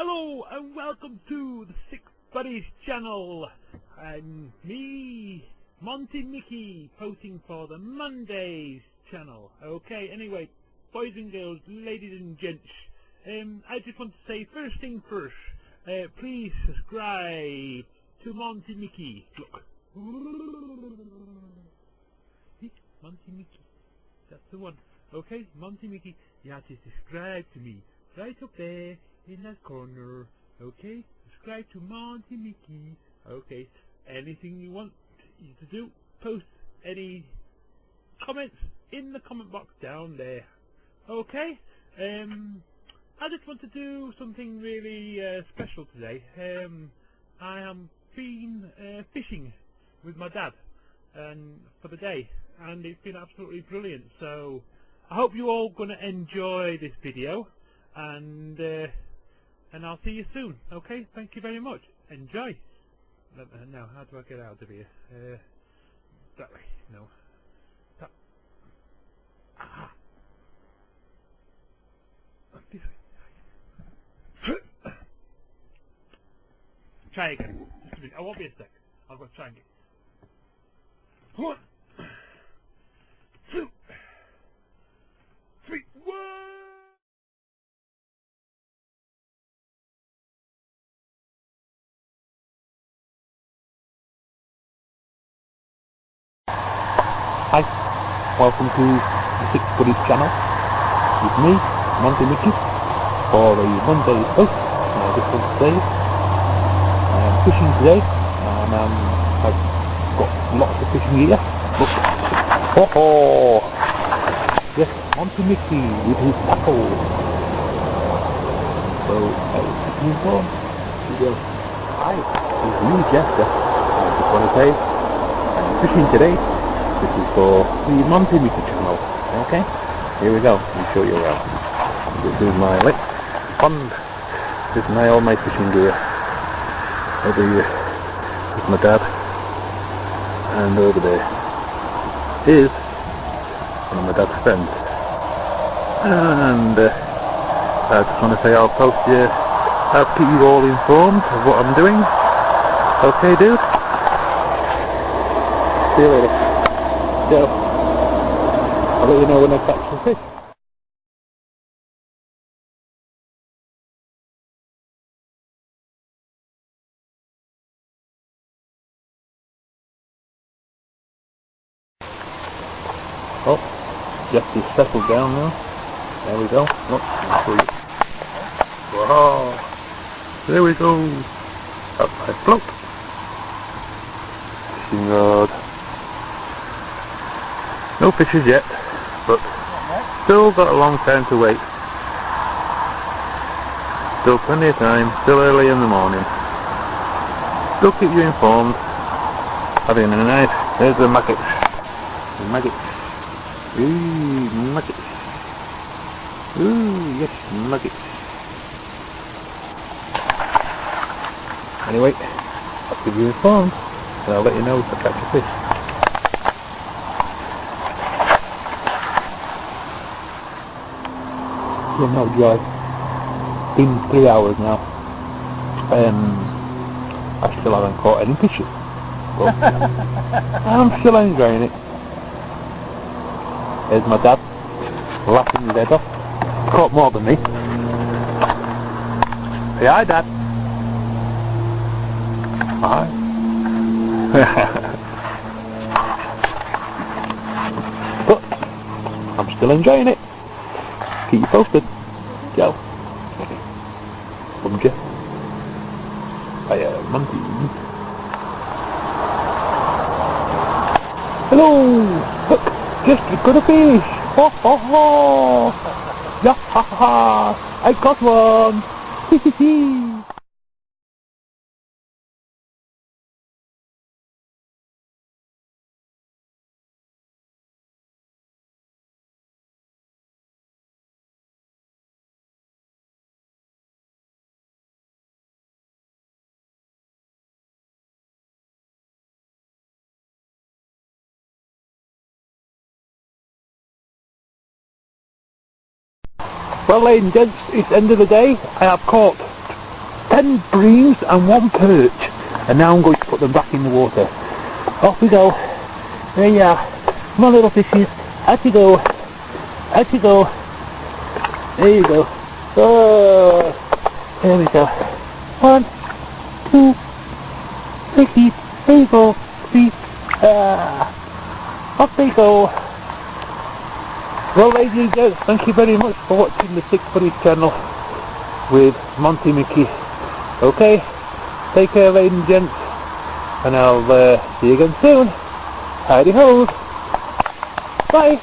Hello and welcome to the Six Buddies channel. And me, Monty Mickey, posting for the Mondays channel. Okay, anyway, boys and girls, ladies and gents, I just want to say first thing first, please subscribe to Monty Mickey. Look. See? Monty Mickey. That's the one. Okay, Monty Mickey, you have to subscribe to me. Right up there in that corner. Okay, subscribe to Monty Mickey. Okay, anything you want you to do, post any comments in the comment box down there. Okay, I just want to do something really special today. I am been fishing with my dad and for the day, and it's been absolutely brilliant. So I hope you all gonna enjoy this video, and I'll see you soon. Okay, thank you very much. Enjoy. Now, how do I get out of here? That way. No. That. Aha. This way. Try again. Just a minute. I won't be a sec. I'll go try and get. 1, 2, 3, 1. Hi, welcome to the Six Buddies channel with me, Monty Mickey, for the Monday post. And I just want to say I am fishing today, and I've got lots of fishing gear. Look, ho ho! Yes, Monty Mickey with his tackle. So, fishing for he goes, hi, it's me, Jester. I just want to say I'm fishing today. This is for the Monty Mickey channel. Okay, here we go. I'll show you around. This is my lake pond. This is all my fishing gear. Over here with my dad, and over there is one of my dad's friends. And I just want to say I'll keep you all informed of what I'm doing. Okay, dude. See you later. So, I'll let you know when I catch some fish. Oh, just is settled down now. There we go. Oh, I'll show you. Wow! There we go. Up my float. Fishing rod. No fishes yet, but still got a long time to wait. Still plenty of time, still early in the morning. Still keep you informed. Having a nice, there's the maggots. The maggots. Ooh, maggots. Ooh, yes, maggots. Anyway, I'll keep you informed, and I'll let you know if I catch a fish. Not dry. Been 3 hours now. I still haven't caught any fishes. But I'm still enjoying it. There's my dad, laughing his head off. Caught more than me. Say hi, Dad. Hi. But I'm still enjoying it. Keep you posted. Ciao. From Jeff. Monty. Hello! Look! Just got a fish! Ho ho ho! Yeah ha ha! I got one! Hee hee hee! Well, ladies and gents, it's the end of the day. I have caught 10 breams and 1 perch. And now I'm going to put them back in the water. Off we go. There you are. Come on, little fishies. Out you go. Out you go. There you go. Oh, there we go. 1, 2, 3, there you go. 3, off they go. Well, ladies and gents, thank you very much for watching the Six Buddies channel with Monty Mickey. Okay, take care, ladies and gents, and I'll see you again soon. Howdy ho. Bye.